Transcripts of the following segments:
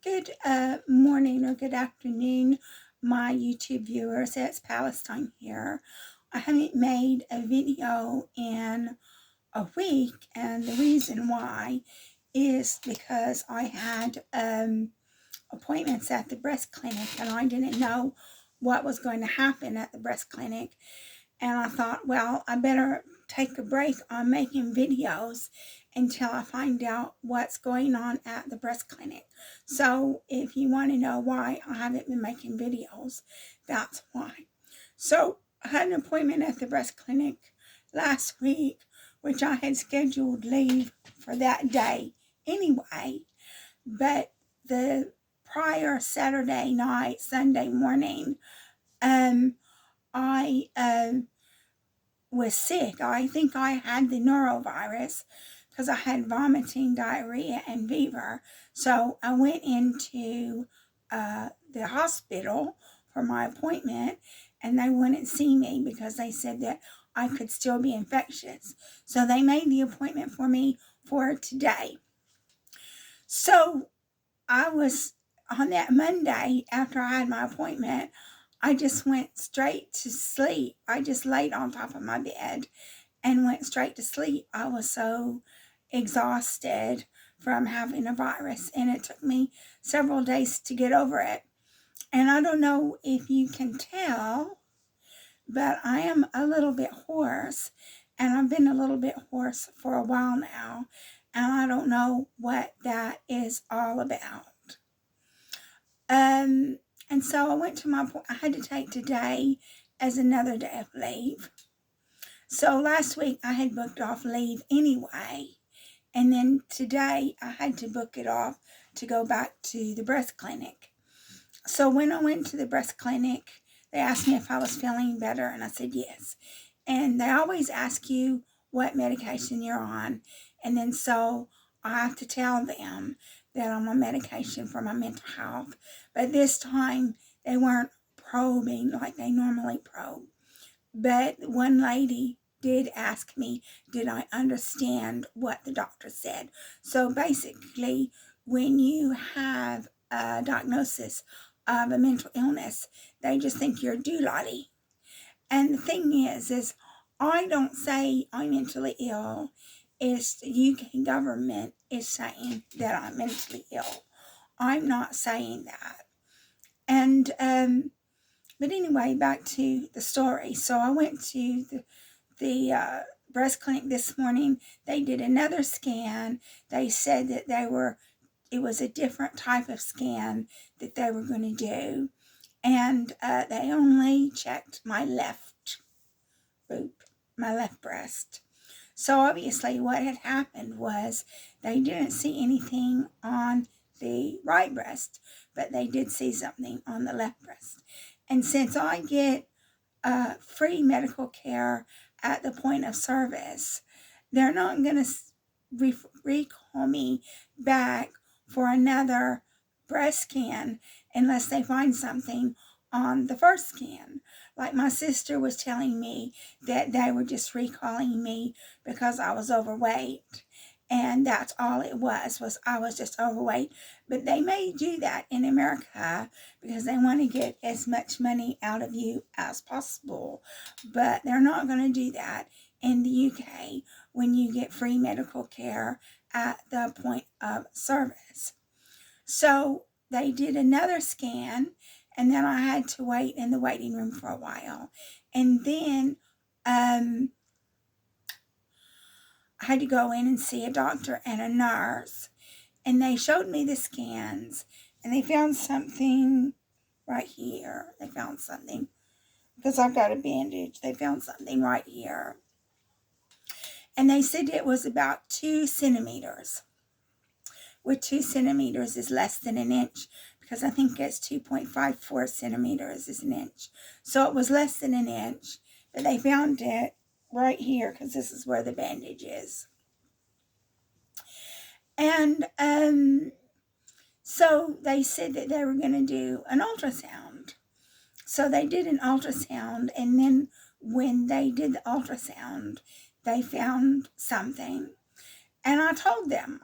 Good morning or good afternoon, my YouTube viewers. It's Palestine here. I haven't made a video in a week, and the reason why is because I had appointments at the breast clinic, and I didn't know what was going to happen at the breast clinic. And I thought, well, I better take a break on making videos until I find out what's going on at the breast clinic. So if you want to know why I haven't been making videos, that's why. So I had an appointment at the breast clinic last week, which I had scheduled leave for that day anyway. But the prior Saturday night, Sunday morning, I was sick. I think I had the norovirus because I had vomiting, diarrhea, and fever. So I went into the hospital for my appointment, and they wouldn't see me because they said that I could still be infectious. So they made the appointment for me for today. So I was on that Monday after I had my appointment, I just went straight to sleep. I just laid on top of my bed and went straight to sleep. I was so exhausted from having a virus, and it took me several days to get over it. And I don't know if you can tell, but I am a little bit hoarse, and I've been a little bit hoarse for a while now, and I don't know what that is all about. And so I went to I had to take today as another day of leave. So last week I had booked off leave anyway, and then today I had to book it off to go back to the breast clinic. So when I went to the breast clinic, they asked me if I was feeling better, and I said yes. And they always ask you what medication you're on, and then so I have to tell them that I'm on medication for my mental health. But this time they weren't probing like they normally probe. But one lady did ask me, did I understand what the doctor said? So basically, when you have a diagnosis of a mental illness, they just think you're a doolally. And the thing is I don't say I'm mentally ill. It's the UK government is saying that I'm mentally ill. I'm not saying that. And but anyway, back to the story. So I went to the breast clinic this morning. They did another scan. They said that it was a different type of scan that they were going to do. And they only checked my left boob, my left breast. So obviously what had happened was they didn't see anything on the right breast, but they did see something on the left breast. And since I get free medical care at the point of service, they're not going to recall me back for another breast scan unless they find something on the first scan. Like my sister was telling me that they were just recalling me because I was overweight. And that's all it was I was just overweight. But they may do that in America because they want to get as much money out of you as possible. But they're not going to do that in the UK when you get free medical care at the point of service. So they did another scan, and then I had to wait in the waiting room for a while. And then I had to go in and see a doctor and a nurse. And they showed me the scans, and they found something right here. They found something, because I've got a bandage. They found something right here. And they said it was about 2 centimeters. Which 2 centimeters is less than an inch, because I think it's 2.54 centimeters is an inch. So it was less than an inch, but they found it right here because this is where the bandage is. And so they said that they were going to do an ultrasound. So they did an ultrasound, and then when they did the ultrasound, they found something. And I told them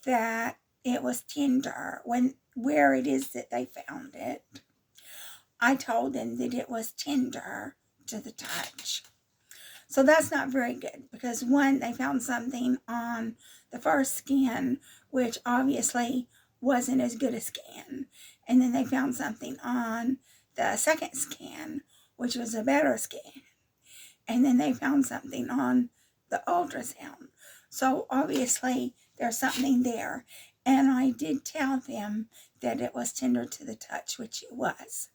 that it was tender, where it is that they found it, I told them that it was tender to the touch. So that's not very good, because one, they found something on the first scan, which obviously wasn't as good a scan. And then they found something on the second scan, which was a better scan. And then they found something on the ultrasound. So obviously there's something there. And I did tell them that it was tender to the touch, which it was.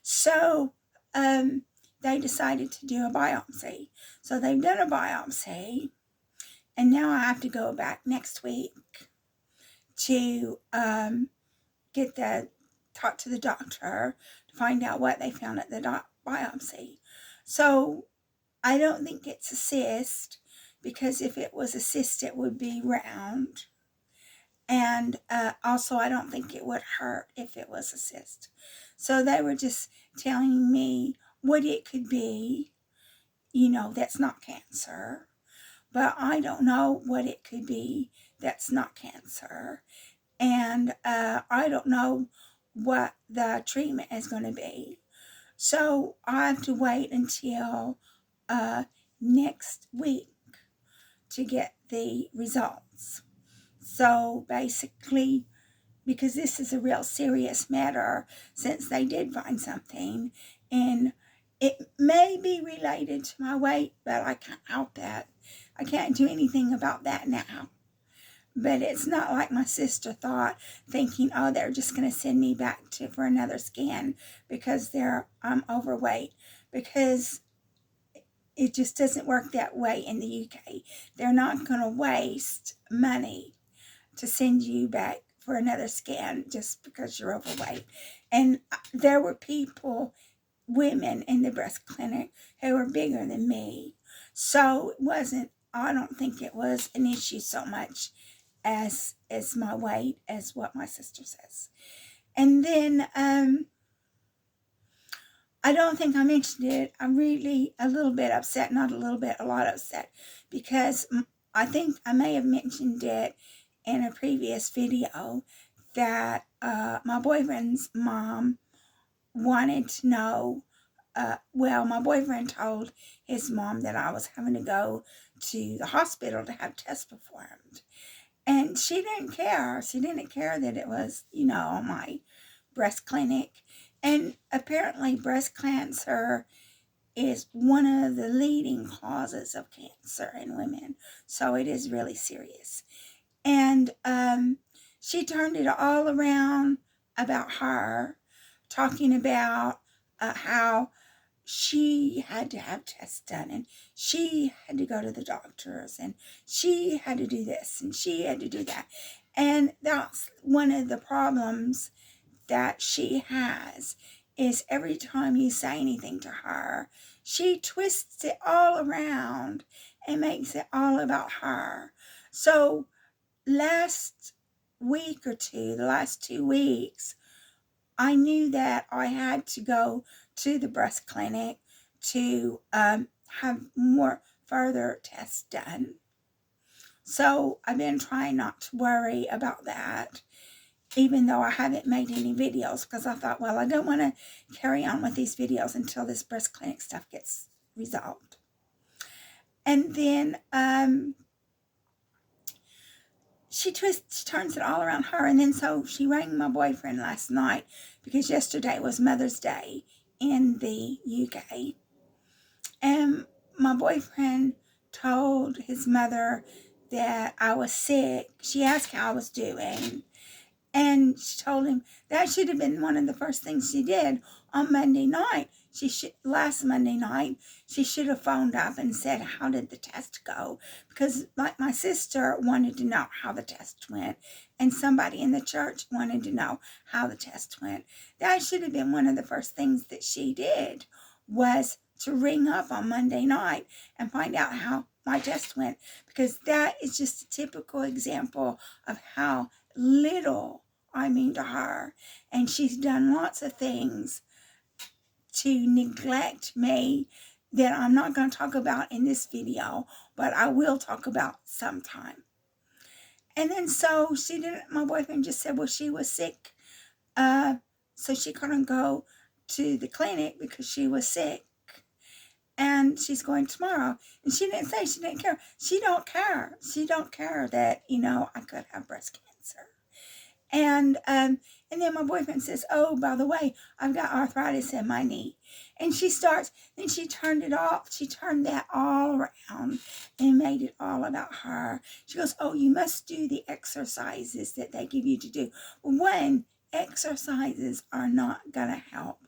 So they decided to do a biopsy. So they've done a biopsy, and now I have to go back next week to talk to the doctor to find out what they found at the biopsy. So I don't think it's a cyst, because if it was a cyst, it would be round. And also, I don't think it would hurt if it was a cyst. So they were just telling me what it could be, that's not cancer. But I don't know what it could be that's not cancer. And I don't know what the treatment is going to be. So I have to wait until next week to get the results. So basically, because this is a real serious matter, since they did find something, and it may be related to my weight, but I can't help that. I can't do anything about that now. But it's not like my sister thought, thinking, oh, they're just going to send me back for another scan because I'm overweight. Because it just doesn't work that way in the UK. They're not going to waste money to send you back for another scan just because you're overweight. And there were women in the breast clinic who were bigger than me. So I don't think it was an issue so much as my weight, as what my sister says. And then I don't think I mentioned it. I'm really a little bit upset, not a little bit, a lot upset, because I think I may have mentioned it in a previous video that my boyfriend's mom wanted to know, my boyfriend told his mom that I was having to go to the hospital to have tests performed. And she didn't care. She didn't care that it was, my breast clinic. And apparently breast cancer is one of the leading causes of cancer in women. So it is really serious. And she turned it all around about her, talking about how she had to have tests done, and she had to go to the doctors, and she had to do this, and she had to do that. And that's one of the problems that she has, is every time you say anything to her, she twists it all around and makes it all about her. So last week or two, the last 2 weeks, I knew that I had to go to the breast clinic to have more further tests done. So I've been trying not to worry about that, even though I haven't made any videos, because I thought, well, I don't want to carry on with these videos until this breast clinic stuff gets resolved. And then she turns it all around her. And then so she rang my boyfriend last night, because yesterday was Mother's Day in the UK. And my boyfriend told his mother that I was sick. She asked how I was doing. And she told him that should have been one of the first things she did on Monday night. Last Monday night, she should have phoned up and said, how did the test go? Because like my sister wanted to know how the test went, and somebody in the church wanted to know how the test went. That should have been one of the first things that she did, was to ring up on Monday night and find out how my test went, because that is just a typical example of how little I mean to her. And she's done lots of things to neglect me that I'm not going to talk about in this video, but I will talk about sometime. And then so she didn't, my boyfriend just said, well, she was sick. So she couldn't go to the clinic because she was sick. And she's going tomorrow. And she didn't say she didn't care. She don't care. She don't care that, I could have breast cancer. And then my boyfriend says, oh, by the way, I've got arthritis in my knee. And then she turned it off. She turned that all around and made it all about her. She goes, oh, you must do the exercises that they give you to do. One, exercises are not going to help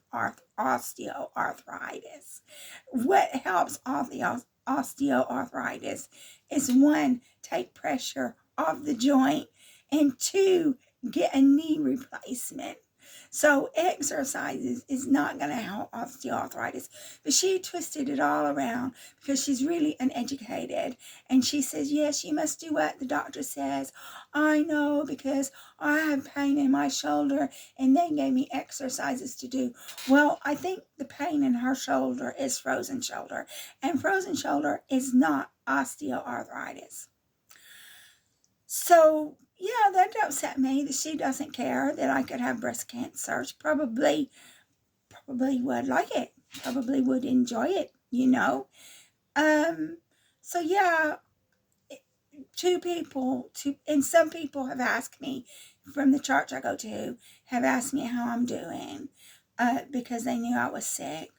osteoarthritis. What helps osteoarthritis is, one, take pressure off the joint, and two, get a knee replacement. So exercises is not going to help osteoarthritis. But she twisted it all around because she's really uneducated. And she says, yes, you must do what the doctor says. I know, because I have pain in my shoulder and they gave me exercises to do. Well, I think the pain in her shoulder is frozen shoulder. And frozen shoulder is not osteoarthritis. So yeah, that upset me that she doesn't care that I could have breast cancer. She probably would like it, probably would enjoy it, So yeah, and some people have asked me from the church I go to, have asked me how I'm doing, because they knew I was sick.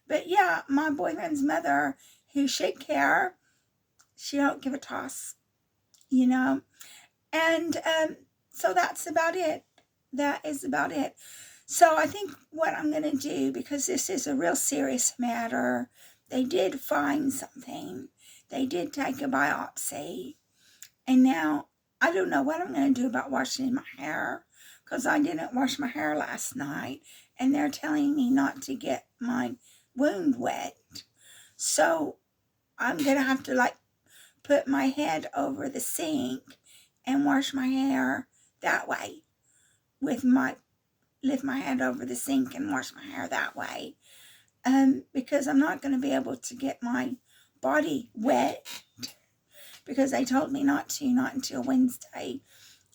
But yeah, my boyfriend's mother, who should care, she don't give a toss, And so that's about it. That is about it. So I think what I'm going to do, because this is a real serious matter, they did find something. They did take a biopsy. And now I don't know what I'm going to do about washing my hair, because I didn't wash my hair last night. And they're telling me not to get my wound wet. So I'm going to have to put my head over the sink and wash my hair that way. Lift my head over the sink and wash my hair that way. Because I'm not going to be able to get my body wet, because they told me not until Wednesday.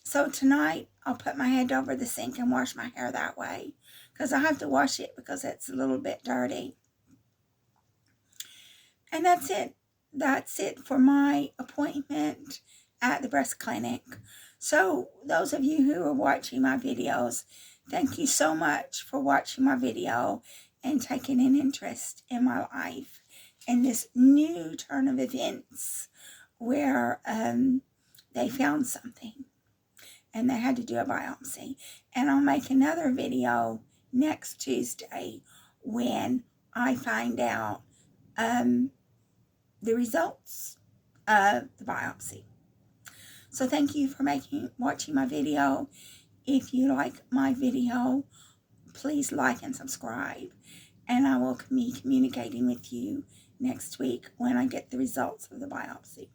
So tonight I'll put my head over the sink and wash my hair that way, because I have to wash it because it's a little bit dirty. And that's it. That's it for my appointment at the breast clinic. So those of you who are watching my videos, thank you so much for watching my video and taking an interest in my life and this new turn of events where they found something and they had to do a biopsy. And I'll make another video next Tuesday when I find out the results of the biopsy. So thank you for watching my video. If you like my video, please like and subscribe. And I will be communicating with you next week when I get the results of the biopsy.